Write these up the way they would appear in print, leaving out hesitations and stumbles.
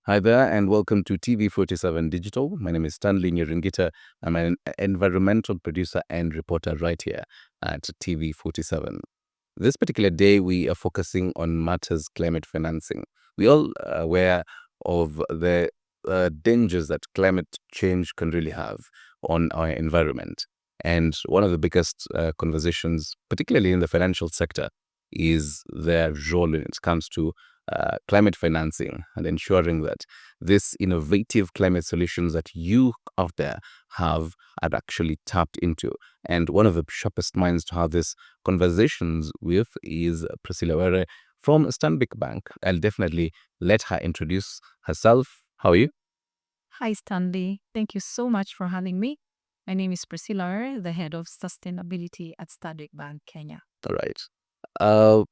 Hi there, and welcome to TV47 Digital. My name is Stanley Nyaringita. I'm an environmental producer and reporter right here at TV47. This particular day, we are focusing on matters climate financing. We all are aware of the dangers that climate change can really have on our environment. And one of the biggest conversations, particularly in the financial sector, is their role when it comes to climate financing and ensuring that these innovative climate solutions that you out there have are actually tapped into. And one of the sharpest minds to have these conversations with is Priscilla from Stanbic Bank. I'll definitely let her introduce herself. How are you? Hi, Stanley. Thank you so much for having me. My name is Priscilla, the head of sustainability at Stanbic Bank, Kenya. All right. Uh,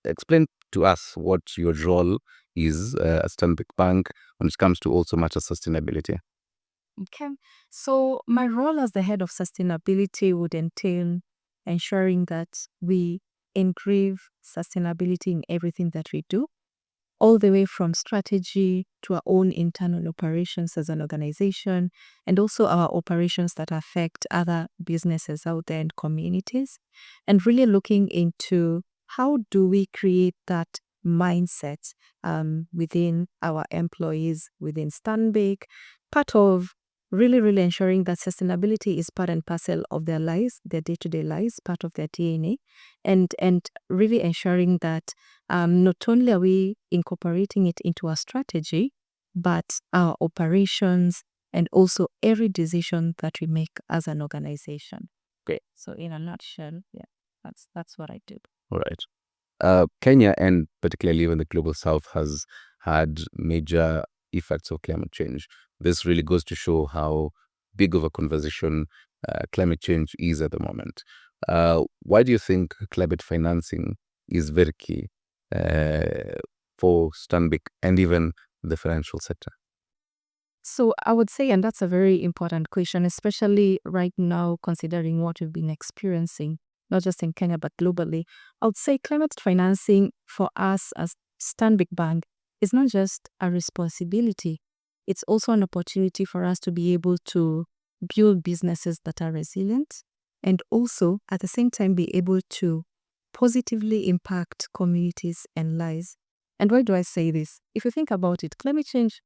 Explain to us what your role is at Stanbic Bank when it comes to also matter sustainability. Okay. So, my role as the head of sustainability would entail ensuring that we engrave sustainability in everything that we do, all the way from strategy to our own internal operations as an organization, and also our operations that affect other businesses out there and communities, and really looking into how do we create that mindset within our employees, within Stanbic, part of really ensuring that sustainability is part and parcel of their lives, their day-to-day lives, part of their DNA, and really ensuring that not only are we incorporating it into our strategy, but our operations and also every decision that we make as an organization. Okay. So in a nutshell, yeah, that's what I do. All right. Kenya, and particularly even the global south, has had major effects of climate change. This really goes to show how big of a conversation climate change is at the moment. Why do you think climate financing is very key for Stanbic and even the financial sector? So I would say, and that's a very important question, especially right now, considering what we've been experiencing, not just in Kenya, but globally. I would say climate financing for us as Stanbic Bank is not just a responsibility, it's also an opportunity for us to be able to build businesses that are resilient and also at the same time be able to positively impact communities and lives. And why do I say this? If you think about it, climate change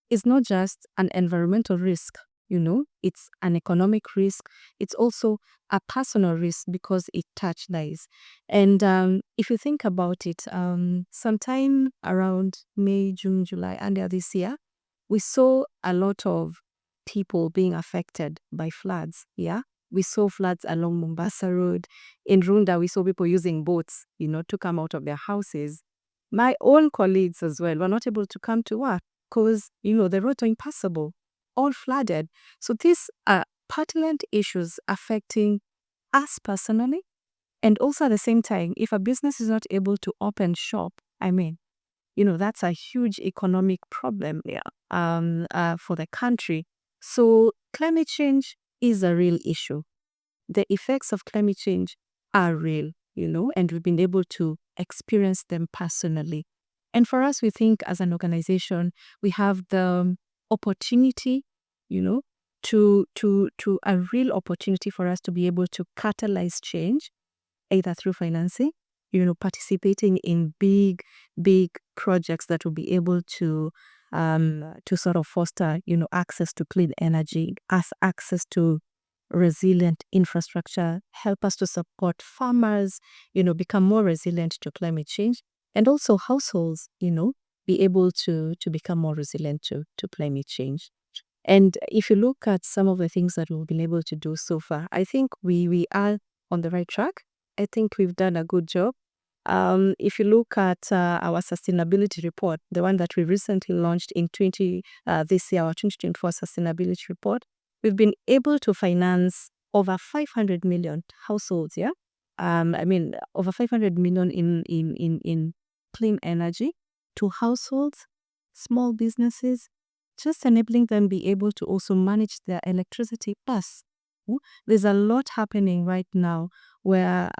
is not just an environmental risk, it's an economic risk. It's also a personal risk because it touches lives. And if you think about it, sometime around May, June, July, earlier this year, we saw a lot of people being affected by floods. Yeah. We saw floods along Mombasa Road. In Runda, we saw people using boats, to come out of their houses. My own colleagues as well were not able to come to work because, the roads are impassable, all flooded. So these are pertinent issues affecting us personally. And also at the same time, if a business is not able to open shop, that's a huge economic problem for the country. So climate change is a real issue. The effects of climate change are real, and we've been able to experience them personally. And for us, we think as an organization, we have the opportunity, to a real opportunity for us to be able to catalyze change, either through financing, participating in big projects that will be able to sort of foster, access to clean energy, access to resilient infrastructure, help us to support farmers, become more resilient to climate change, and also households, be able to become more resilient to climate change. And if you look at some of the things that we've been able to do so far, I think we are on the right track. I think we've done a good job. If you look at our sustainability report, the one that we recently launched in this year, our 2024 sustainability report, we've been able to finance over 500 million households. Yeah, over 500 million in clean energy to households, small businesses, just enabling them be able to also manage their electricity plus There's a lot happening right now where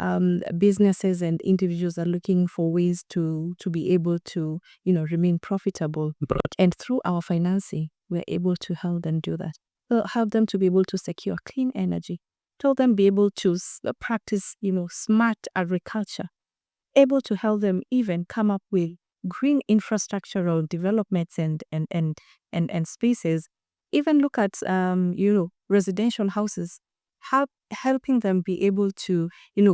businesses and individuals are looking for ways to be able to, remain profitable. But And through our financing, we're able to help them do that. We'll help them to be able to secure clean energy. Tell them be able to practice, smart agriculture. Able to help them even come up with green infrastructural developments and spaces. Even look at residential houses, helping them be able to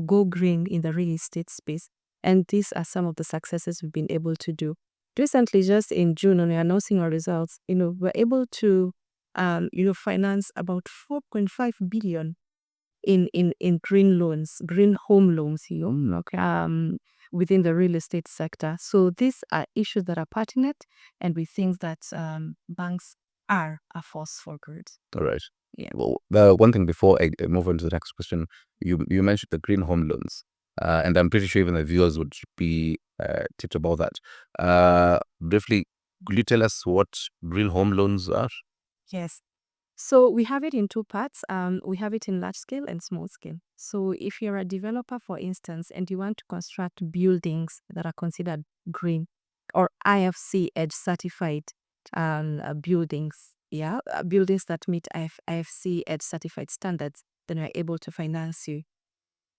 go green in the real estate space. And these are some of the successes we've been able to do. Recently, just in June, when we are announcing our results, we're able to finance about 4.5 billion in green loans, green home loans, within the real estate sector. So these are issues that are pertinent, and we think that banks are a force for good. all right. Yeah. Well, the one thing before I move on to the next question, you mentioned the green home loans, and I'm pretty sure even the viewers would be tipped about that. Briefly, could you tell us what green home loans are? Yes. So we have it in two parts. We have it in large scale and small scale. So if you're a developer, for instance, and you want to construct buildings that are considered green or IFC EDGE certified buildings, buildings that meet IFC EDGE certified standards, then we're able to finance you.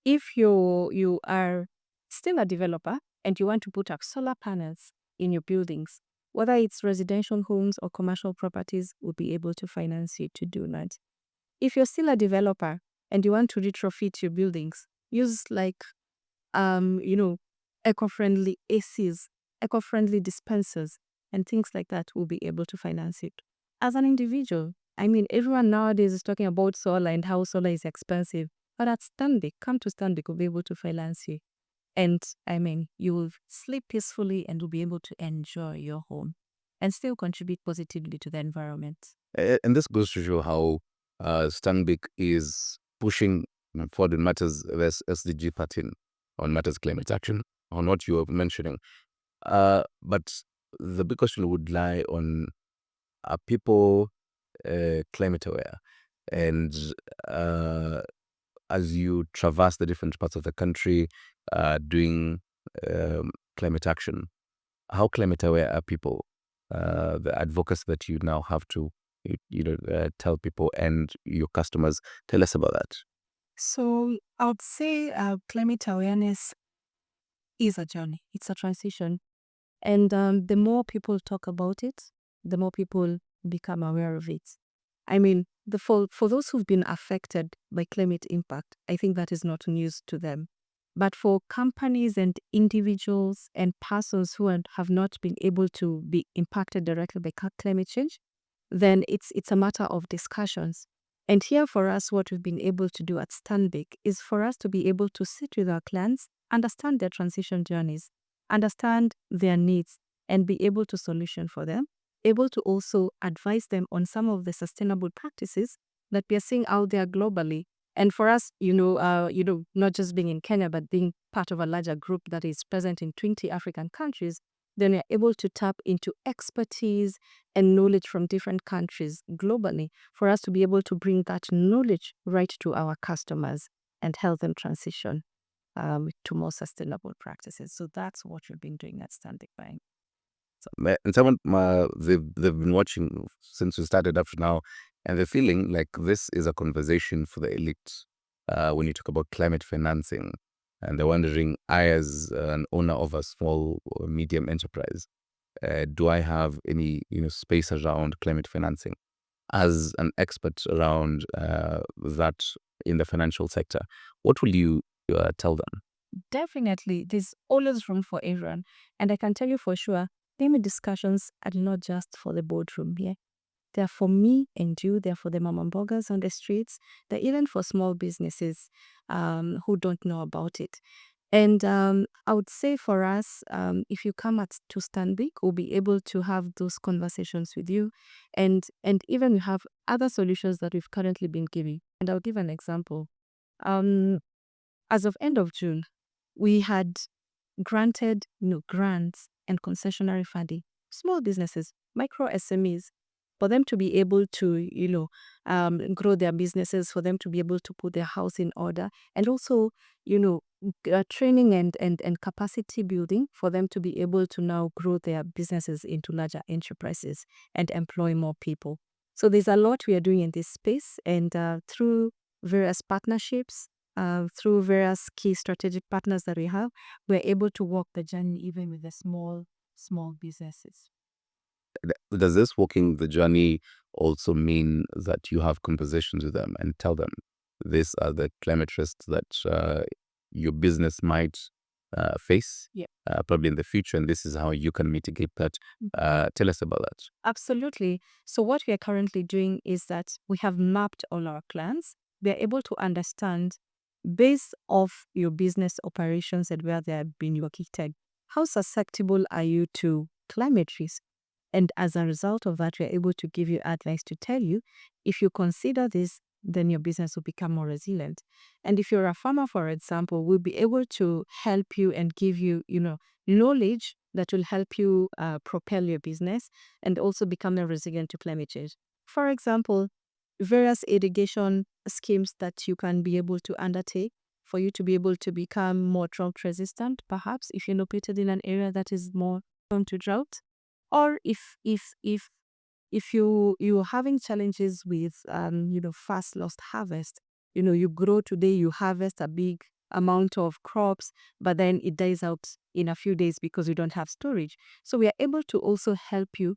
If you are still a developer and you want to put up solar panels in your buildings, whether it's residential homes or commercial properties, we'll be able to finance you to do that. If you're still a developer and you want to retrofit your buildings, use like eco-friendly ACs, eco-friendly dispensers, and things like that, we'll be able to finance it. As an individual, I mean, everyone nowadays is talking about solar and how solar is expensive. But at Stanbic, come to Stanbic, we'll be able to finance you. And I mean, you will sleep peacefully and will be able to enjoy your home and still contribute positively to the environment. And this goes to show how Stanbic is pushing forward in matters of SDG 13 on matters climate action, on what you were mentioning. But the big question would lie on, are people climate aware? And as you traverse the different parts of the country doing climate action, how climate aware are people? The advocacy that you now have to tell people and your customers. Tell us about that. So I would say climate awareness is a journey. It's a transition. And the more people talk about it, the more people become aware of it. I mean, for those who've been affected by climate impact, I think that is not news to them. But for companies and individuals and persons who have not been able to be impacted directly by climate change, then it's a matter of discussions. And here for us, what we've been able to do at Stanbic is for us to be able to sit with our clients, understand their transition journeys, understand their needs, and be able to solution for them, able to also advise them on some of the sustainable practices that we are seeing out there globally. And for us, not just being in Kenya, but being part of a larger group that is present in 20 African countries, then we're able to tap into expertise and knowledge from different countries globally for us to be able to bring that knowledge right to our customers and help them transition to more sustainable practices. So that's what we've been doing at Stanbic Bank. And someone they've been watching since we started up to now, and they're feeling like this is a conversation for the elite when you talk about climate financing, and they're wondering, I as an owner of a small or medium enterprise, do I have any space around climate financing? As an expert around that in the financial sector, what will you tell them? Definitely, there's always room for everyone. And I can tell you for sure, climate discussions are not just for the boardroom here. They're for me and you. They're for the mama bloggers on the streets. They're even for small businesses who don't know about it. And I would say for us, if you come to Stanbic, we'll be able to have those conversations with you. And even we have other solutions that we've currently been giving. And I'll give an example. As of end of June, we had granted grants and concessionary funding, small businesses, micro SMEs, for them to be able to, grow their businesses, for them to be able to put their house in order, and also, training and capacity building for them to be able to now grow their businesses into larger enterprises and employ more people. So there's a lot we are doing in this space, and through various partnerships, through various key strategic partners that we have, we're able to walk the journey even with the small businesses. Does this walking the journey also mean that you have conversations with them and tell them these are the climate risks that your business might face Yeah. probably in the future, and this is how you can mitigate that? Tell us about that. Absolutely. So what we are currently doing is that we have mapped all our clients. We are able to understand, based off your business operations and where they have been located, how susceptible are you to climate risk? And as a result of that, we are able to give you advice to tell you, if you consider this, then your business will become more resilient. And if you're a farmer, for example, we'll be able to help you and give you, knowledge that will help you propel your business and also become more resilient to climate change. For example, various irrigation schemes that you can be able to undertake for you to be able to become more drought resistant, perhaps if you're located in an area that is more prone to drought, or if you're having challenges with fast lost harvest. You grow today, you harvest a big amount of crops, but then it dies out in a few days because you don't have storage. So we are able to also help you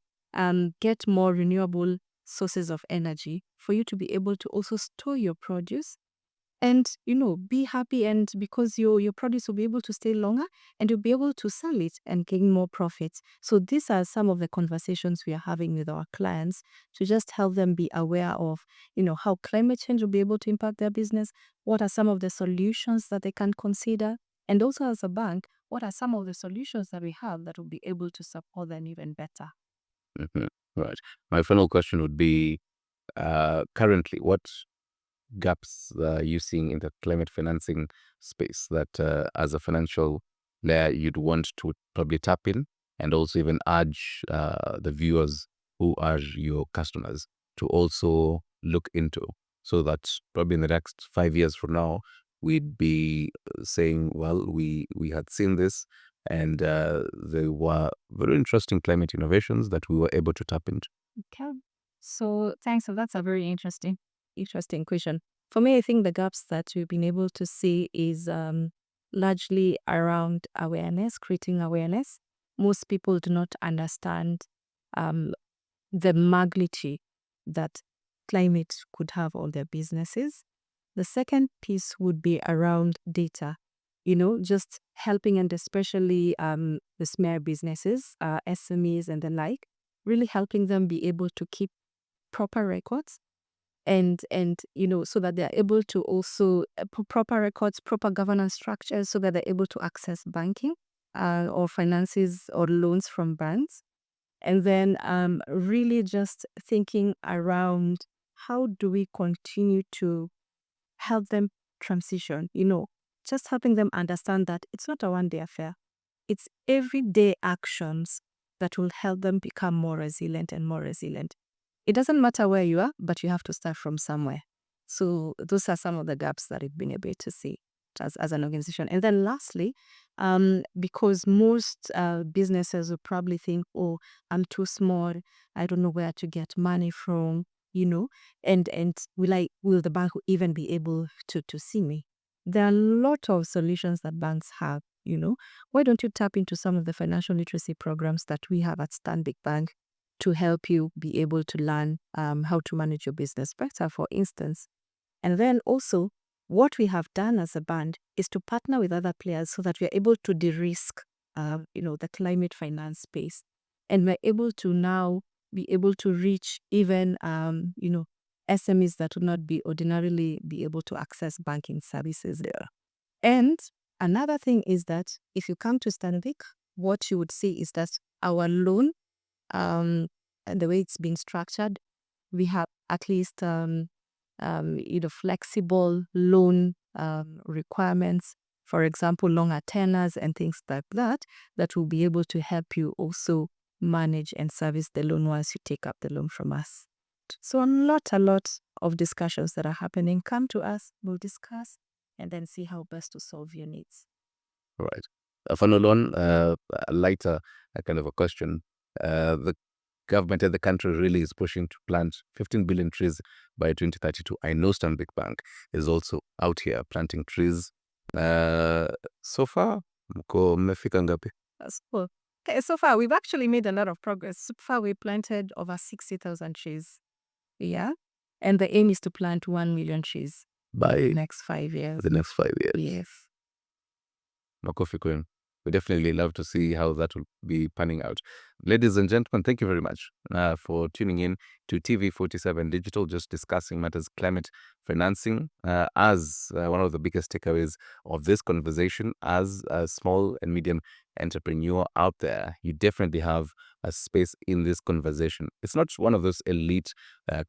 get more renewable sources of energy for you to be able to also store your produce and be happy, and because your produce will be able to stay longer and you'll be able to sell it and gain more profits. So these are some of the conversations we are having with our clients to just help them be aware of how climate change will be able to impact their business, what are some of the solutions that they can consider, and also as a bank, what are some of the solutions that we have that will be able to support them even better. Mhm. Right. My final question would be, currently, what gaps you seeing in the climate financing space that as a financial layer you'd want to probably tap in, and also even urge the viewers who are your customers to also look into, so that probably in the next 5 years from now we'd be saying, well, we had seen this, and there were very interesting climate innovations that we were able to tap into. Okay. So thanks. So that's a very interesting question. For me, I think the gaps that we've been able to see is largely around awareness, creating awareness. Most people do not understand um, the magnitude that climate could have on their businesses. The second piece would be around data, just helping, and especially the small businesses, SMEs and the like, really helping them be able to keep proper records and so that they're able to also proper records, proper governance structures, so that they're able to access banking or finances or loans from banks. And then really just thinking around, how do we continue to help them transition, just helping them understand that it's not a one-day affair. It's everyday actions that will help them become more resilient and more resilient. It doesn't matter where you are, but you have to start from somewhere. So those are some of the gaps that we've been able to see as an organization. And then lastly, because most businesses will probably think, oh, I'm too small, I don't know where to get money from, and will the bank even be able to see me? There are a lot of solutions that banks have. Why don't you tap into some of the financial literacy programs that we have at Stanbic Bank to help you be able to learn how to manage your business better, for instance? And then also, what we have done as a band is to partner with other players so that we are able to de-risk, the climate finance space, and we're able to now be able to reach even, SMEs that would not be ordinarily be able to access banking services there. And another thing is that if you come to Stanbic, what you would see is that our loan, and the way it's being structured, we have at least flexible loan requirements. For example, longer tenors and things like that, that will be able to help you also manage and service the loan once you take up the loan from us. So a lot of discussions that are happening. Come to us, we'll discuss and then see how best to solve your needs. Right. Fanulon, a lighter kind of a question. The government and the country really is pushing to plant 15 billion trees by 2032. I know Stanbic Bank is also out here planting trees. So far, mko mmefika ngapi? So, okay, so far, we've actually made a lot of progress. So far, we planted over 60,000 trees. Yeah. And the aim is to plant 1 million trees By the next 5 years. the next 5 years. Yes. Makofi kwenu. We definitely love to see how that will be panning out. Ladies and gentlemen, thank you very much for tuning in to TV47 Digital, just discussing matters climate financing as one of the biggest takeaways of this conversation. As a small and medium entrepreneur out there, you definitely have a space in this conversation. It's not one of those elite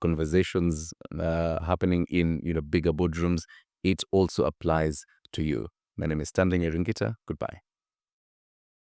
conversations happening in bigger boardrooms. It also applies to you. My name is Stanley Nyaringita. Goodbye.